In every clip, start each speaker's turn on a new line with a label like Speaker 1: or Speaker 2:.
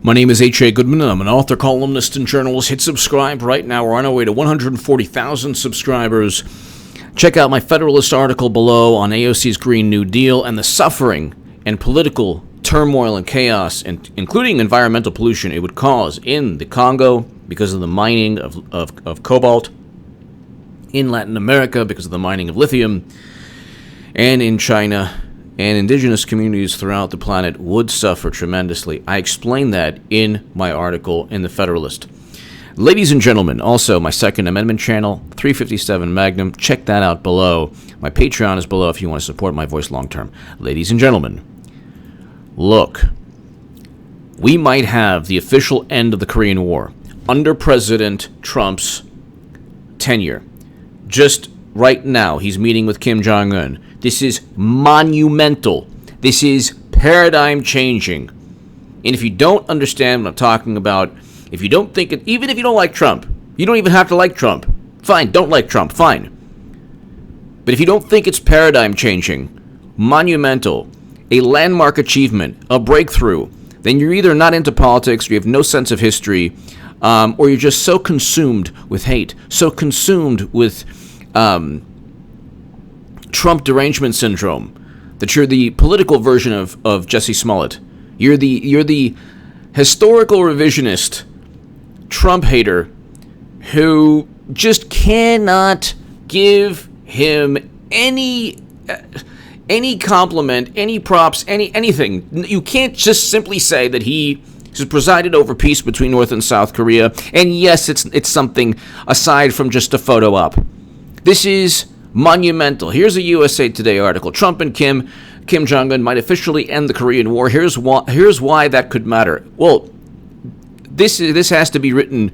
Speaker 1: My name is H.A. Goodman, and I'm an author, columnist, and journalist. Hit subscribe right now. We're on our way to 140,000 subscribers. Check out my Federalist article below on AOC's Green New Deal and the suffering and political turmoil and chaos, including environmental pollution, it would cause in the Congo because of the mining of cobalt, in Latin America because of the mining of lithium, and in China. And indigenous communities throughout the planet would suffer tremendously. I explain that in my article in the Federalist. Ladies and gentlemen, also my Second Amendment channel, 357 Magnum, check that out below. My Patreon is below if you want to support my voice long term. Ladies and gentlemen, look, we might have the official end of the Korean War under President Trump's tenure. Just right now, he's meeting with Kim Jong-un. This is monumental. This is paradigm changing. And if you don't understand what I'm talking about, if you don't think it, even if you don't like Trump, you don't even have to like Trump. Fine, don't like Trump, fine. But if you don't think it's paradigm changing, monumental, a landmark achievement, a breakthrough, then you're either not into politics, or you have no sense of history, or you're just so consumed with hate, so consumed with Trump derangement syndrome that you're the political version of Jesse Smollett. You're the historical revisionist Trump hater who just cannot give him any compliment, any props, anything. You can't just simply say that he has presided over peace between North and South Korea. And yes, it's something aside from just a photo op. This is monumental. Here's a USA Today article. Trump and Kim Jong-un might officially end the Korean War. Here's why that could matter. Well, this has to be written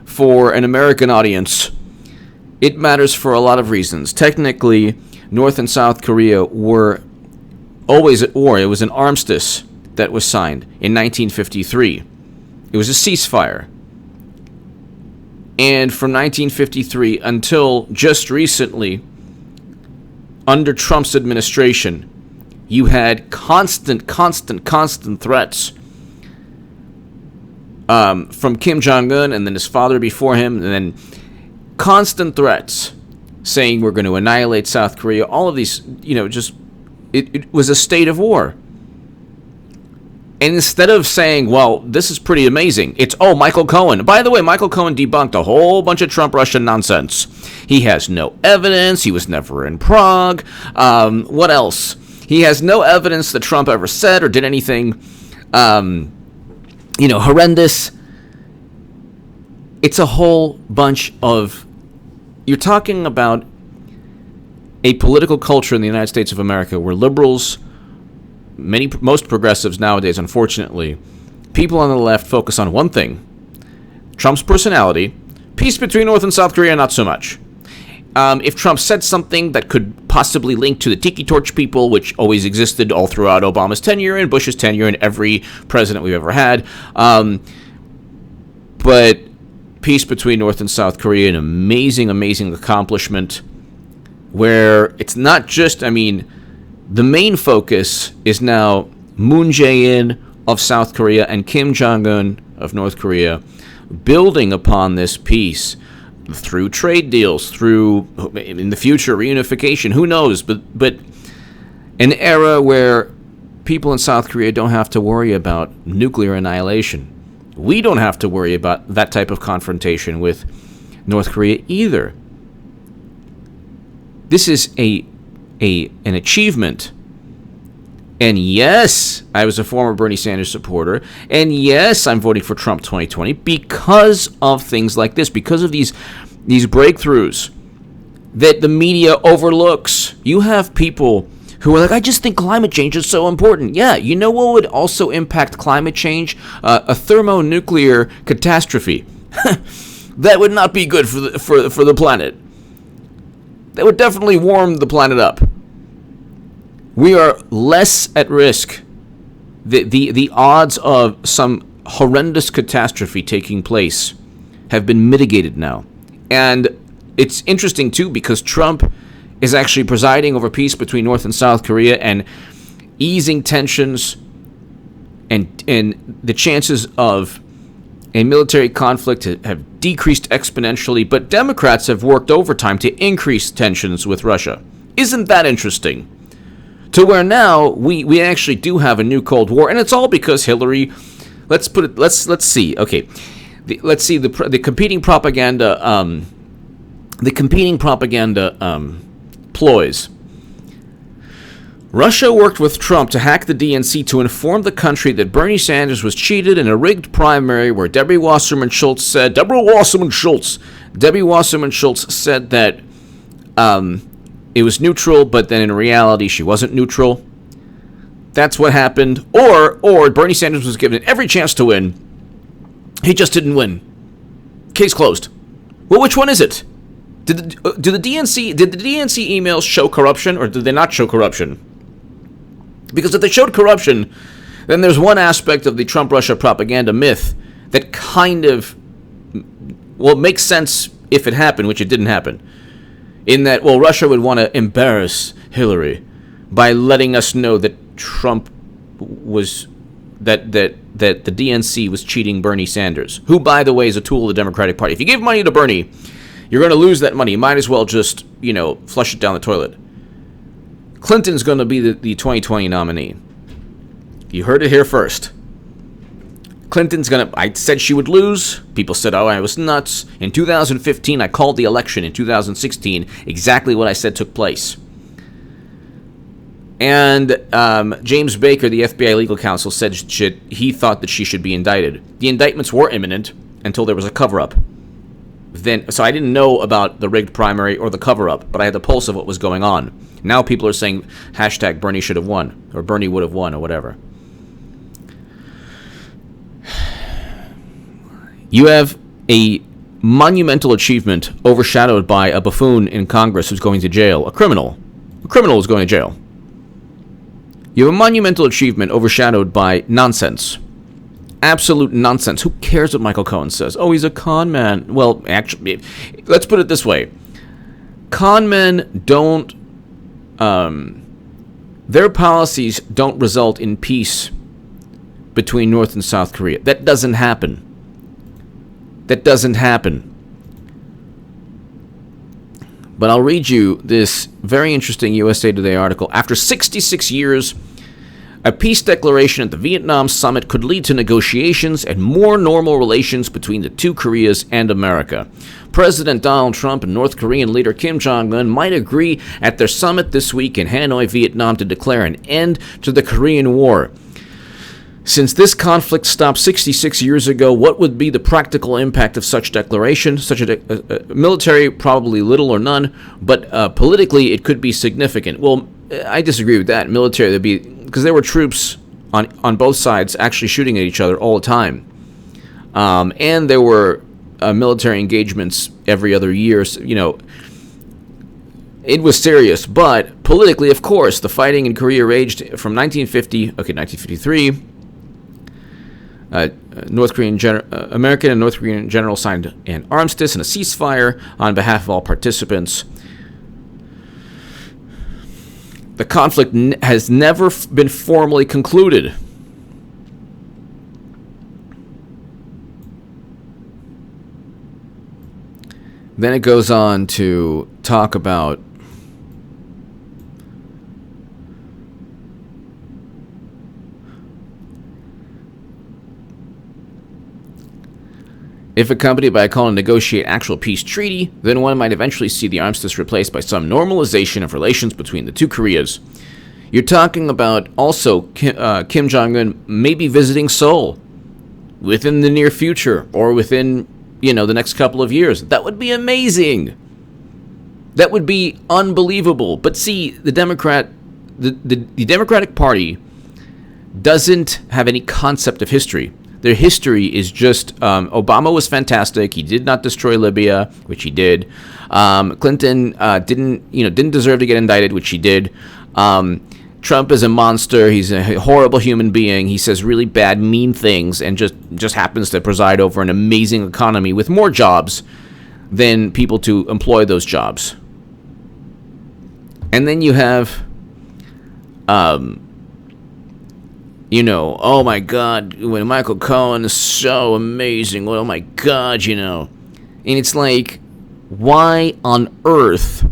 Speaker 1: for an American audience. It matters for a lot of reasons. Technically, North and South Korea were always at war. It was an armistice that was signed in 1953. It was a ceasefire. And from 1953 until just recently, under Trump's administration, you had constant threats from Kim Jong-un and then his father before him, and then constant threats saying we're going to annihilate South Korea. All of these, it was a state of war. And instead of saying, well, this is pretty amazing, it's, Michael Cohen. By the way, Michael Cohen debunked a whole bunch of Trump-Russian nonsense. He has no evidence. He was never in Prague. What else? He has no evidence that Trump ever said or did anything, horrendous. It's a whole bunch of... You're talking about a political culture in the United States of America where liberals... most progressives nowadays, unfortunately, people on the left focus on one thing: Trump's personality. Peace between North and South Korea, not so much. If Trump said something that could possibly link to the Tiki Torch people, which always existed all throughout Obama's tenure and Bush's tenure and every president we've ever had, but peace between North and South Korea, an amazing accomplishment where it's not just, the main focus is now Moon Jae-in of South Korea and Kim Jong-un of North Korea building upon this peace through trade deals, through, in the future, reunification, who knows, but an era where people in South Korea don't have to worry about nuclear annihilation. We don't have to worry about that type of confrontation with North Korea either. This is an achievement. And yes, I was a former Bernie Sanders supporter. And yes, I'm voting for Trump 2020 because of things like this, because of these breakthroughs that the media overlooks. You have people who are like, I just think climate change is so important. Yeah, you know what would also impact climate change? A thermonuclear catastrophe. That would not be good for the planet. That would definitely warm the planet up. We are less at risk. The odds of some horrendous catastrophe taking place have been mitigated now. And it's interesting, too, because Trump is actually presiding over peace between North and South Korea and easing tensions and the chances of a military conflict have decreased exponentially, but Democrats have worked overtime to increase tensions with Russia. Isn't that interesting? To where now we actually do have a new Cold War, and it's all because Hillary. Let's see. Okay, let's see the competing propaganda. The competing propaganda ploys. Russia worked with Trump to hack the DNC to inform the country that Bernie Sanders was cheated in a rigged primary where Debbie Wasserman Schultz said that it was neutral, but then in reality she wasn't neutral. That's what happened. Or Bernie Sanders was given every chance to win. He just didn't win. Case closed. Well, which one is it? Did the DNC emails show corruption, or did they not show corruption? Because if they showed corruption, then there's one aspect of the Trump-Russia propaganda myth that kind of, well, makes sense if it happened, which it didn't happen. In that, well, Russia would want to embarrass Hillary by letting us know that Trump was, that the DNC was cheating Bernie Sanders, who, by the way, is a tool of the Democratic Party. If you give money to Bernie, you're going to lose that money. You might as well just, flush it down the toilet. Clinton's going to be the 2020 nominee. You heard it here first. Clinton's going to... I said she would lose. People said, oh, I was nuts. In 2015, I called the election. In 2016, exactly what I said took place. And James Baker, the FBI legal counsel, said he thought that she should be indicted. The indictments were imminent until there was a cover-up. So I didn't know about the rigged primary or the cover-up, but I had the pulse of what was going on. Now people are saying hashtag Bernie should have won, or Bernie would have won, or whatever. You have a monumental achievement overshadowed by a buffoon in Congress who's going to jail, a criminal. A criminal is going to jail. You have a monumental achievement overshadowed by nonsense. Absolute nonsense. Who cares what Michael Cohen says? Oh, he's a con man. Well, actually, let's put it this way. Con men don't... their policies don't result in peace between North and South Korea. That doesn't happen. That doesn't happen. But I'll read you this very interesting USA Today article. After 66 years... a peace declaration at the Vietnam summit could lead to negotiations and more normal relations between the two Koreas and America. President Donald Trump and North Korean leader Kim Jong-un might agree at their summit this week in Hanoi, Vietnam, to declare an end to the Korean War. Since this conflict stopped 66 years ago, what would be the practical impact of such declaration? Such a military, probably little or none, but politically it could be significant. Well, I disagree with that. Military, there'd be... because there were troops on both sides actually shooting at each other all the time. And there were military engagements every other year. So, it was serious. But politically, of course, the fighting in Korea raged from 1953. American and North Korean generals signed an armistice and a ceasefire on behalf of all participants. The conflict has never been formally concluded. Then it goes on to talk about if accompanied by a call to negotiate actual peace treaty, then one might eventually see the armistice replaced by some normalization of relations between the two Koreas. You're talking about also Kim Jong-un maybe visiting Seoul within the near future or within, the next couple of years. That would be amazing. That would be unbelievable. But see, the Democratic Party doesn't have any concept of history. Their history is just Obama was fantastic. He did not destroy Libya, which he did. Clinton didn't deserve to get indicted, which he did. Trump is a monster. He's a horrible human being. He says really bad, mean things, and just happens to preside over an amazing economy with more jobs than people to employ those jobs. And then you have Oh my God, when Michael Cohen is so amazing. Oh my God, And it's like, why on earth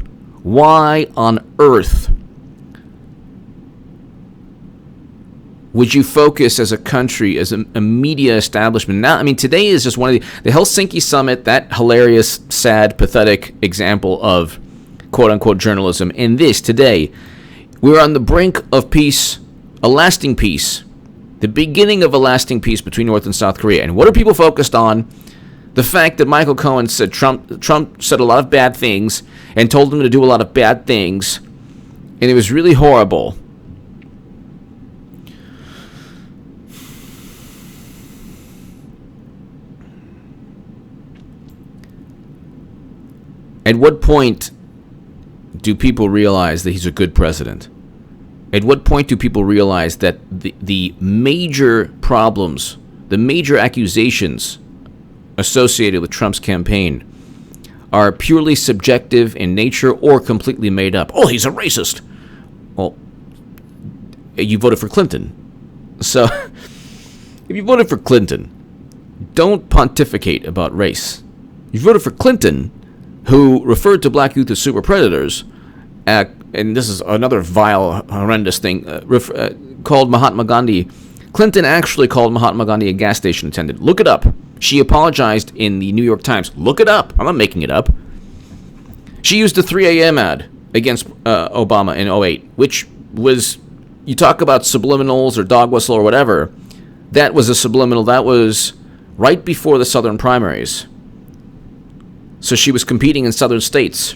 Speaker 1: would you focus as a country, as a media establishment? Now, today is just one of the Helsinki summit, that hilarious, sad, pathetic example of quote-unquote journalism. And this, today, we're on the brink of peace, a lasting peace, the beginning of a lasting peace between North and South Korea. And what are people focused on? The fact that Michael Cohen said Trump said a lot of bad things and told him to do a lot of bad things, and it was really horrible. At what point do people realize that he's a good president? At what point do people realize that the major problems, the major accusations associated with Trump's campaign are purely subjective in nature or completely made up? Oh, he's a racist. Well, you voted for Clinton. So, if you voted for Clinton, don't pontificate about race. You voted for Clinton, who referred to black youth as super predators, and this is another vile, horrendous thing, called Mahatma Gandhi. Clinton actually called Mahatma Gandhi a gas station attendant. Look it up. She apologized in the New York Times. Look it up. I'm not making it up. She used the 3 a.m. ad against Obama in 2008, which was, you talk about subliminals or dog whistle or whatever, that was a subliminal. That was right before the Southern primaries. So she was competing in Southern states.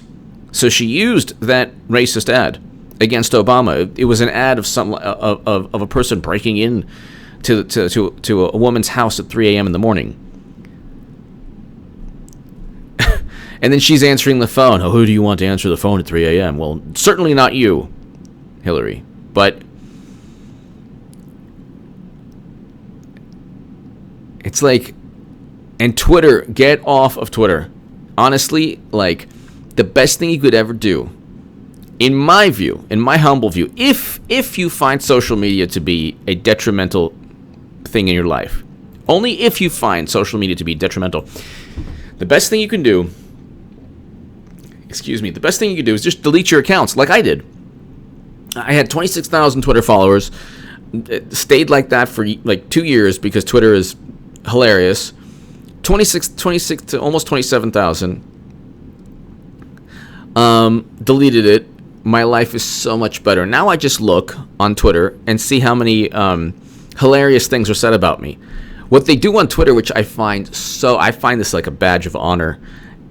Speaker 1: So she used that racist ad against Obama. It was an ad of a person breaking in to a woman's house at 3 a.m. in the morning. And then she's answering the phone. Oh, who do you want to answer the phone at 3 a.m.? Well, certainly not you, Hillary. But it's like, and Twitter, get off of Twitter. Honestly, like, the best thing you could ever do, in my view, in my humble view, if you find social media to be a detrimental thing in your life, only if you find social media to be detrimental, the best thing you can do, the best thing you can do is just delete your accounts, like I did. I had 26,000 Twitter followers, it stayed like that for like 2 years because Twitter is hilarious. 26 to almost 27,000. Deleted it. My life is so much better. Now I just look on Twitter and see how many hilarious things are said about me. What they do on Twitter, which I find this like a badge of honor,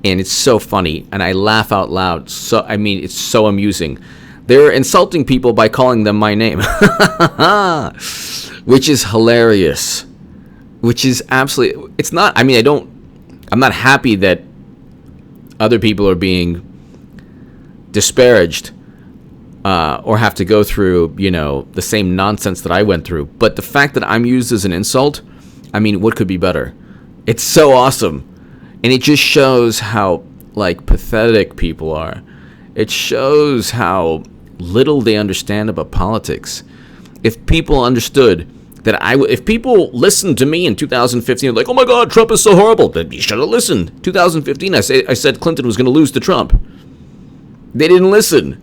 Speaker 1: and it's so funny, and I laugh out loud. It's so amusing. They're insulting people by calling them my name, which is hilarious. Which is absolutely, it's not, I'm not happy that other people are being disparaged or have to go through, the same nonsense that I went through. But the fact that I'm used as an insult, what could be better? It's so awesome. And it just shows how, pathetic people are. It shows how little they understand about politics. If people understood that if people listened to me in 2015, like, oh my God, Trump is so horrible, then you should have listened. 2015, I said Clinton was going to lose to Trump. They didn't listen.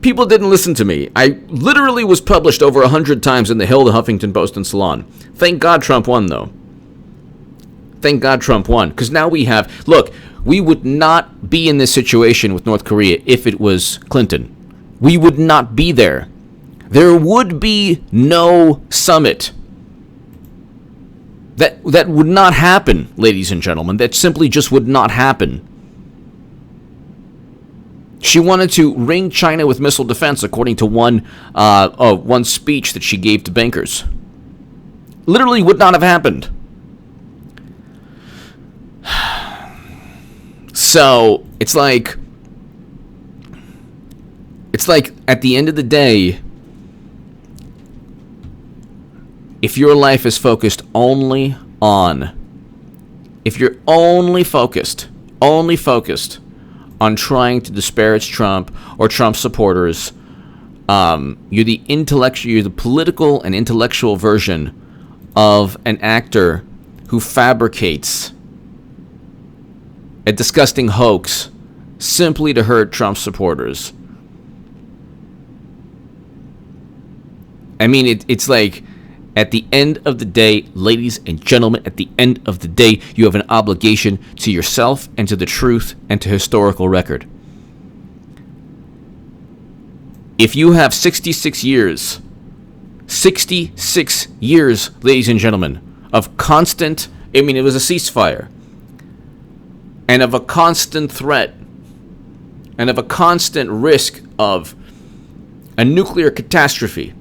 Speaker 1: People didn't listen to me. I literally was published over 100 times in the Hill, the Huffington Post, and Salon. Thank God Trump won, though. Thank God Trump won. Because now we would not be in this situation with North Korea if it was Clinton. We would not be there. There would be no summit. That would not happen, ladies and gentlemen. That simply just would not happen. She wanted to ring China with missile defense, according to one speech that she gave to bankers. Literally would not have happened. So it's like at the end of the day, if your life is focused only on, if you're only focused on trying to disparage Trump or Trump supporters, You're the intellectual, you're the political and intellectual version of an actor who fabricates a disgusting hoax simply to hurt Trump supporters. I mean, it's like, at the end of the day, ladies and gentlemen, at the end of the day, you have an obligation to yourself and to the truth and to historical record. If you have 66 years, ladies and gentlemen, of constant, I mean, it was a ceasefire, and of a constant threat, and of a constant risk of a nuclear catastrophe,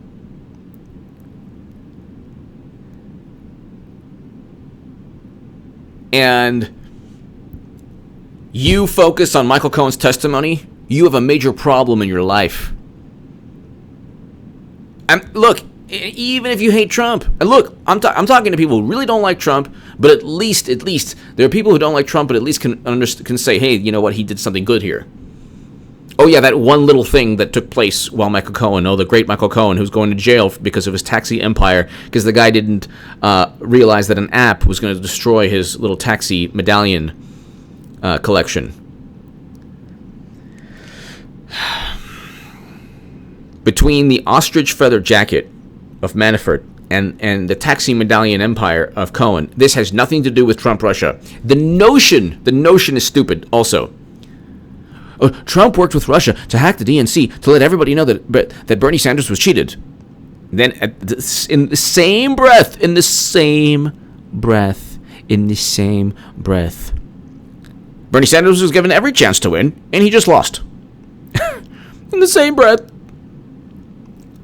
Speaker 1: and you focus on Michael Cohen's testimony, you have a major problem in your life. And look, even if you hate Trump, and look, I'm talking to people who really don't like Trump, but at least there are people who don't like Trump, but at least can say, hey, you know what, he did something good here. Oh yeah, that one little thing that took place while Michael Cohen, the great Michael Cohen, who's going to jail because of his taxi empire, because the guy didn't realize that an app was going to destroy his little taxi medallion collection. Between the ostrich feather jacket of Manafort and the taxi medallion empire of Cohen, this has nothing to do with Trump Russia. The notion is stupid also. Trump worked with Russia to hack the DNC to let everybody know that Bernie Sanders was cheated. Then in the same breath, Bernie Sanders was given every chance to win, and he just lost. In the same breath.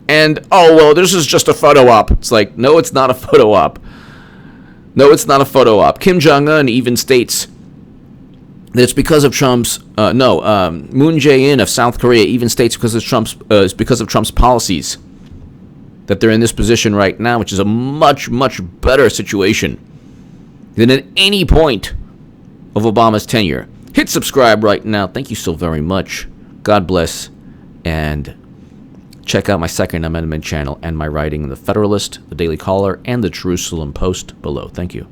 Speaker 1: And, oh, well, this is just a photo op. It's like, no, it's not a photo op. Kim Jong-un even states that it's because of Trump's, Moon Jae-in of South Korea even states because of Trump's policies that they're in this position right now, which is a much, much better situation than at any point of Obama's tenure. Hit subscribe right now. Thank you so very much. God bless. And check out my Second Amendment channel and my writing in the Federalist, the Daily Caller, and the Jerusalem Post below. Thank you.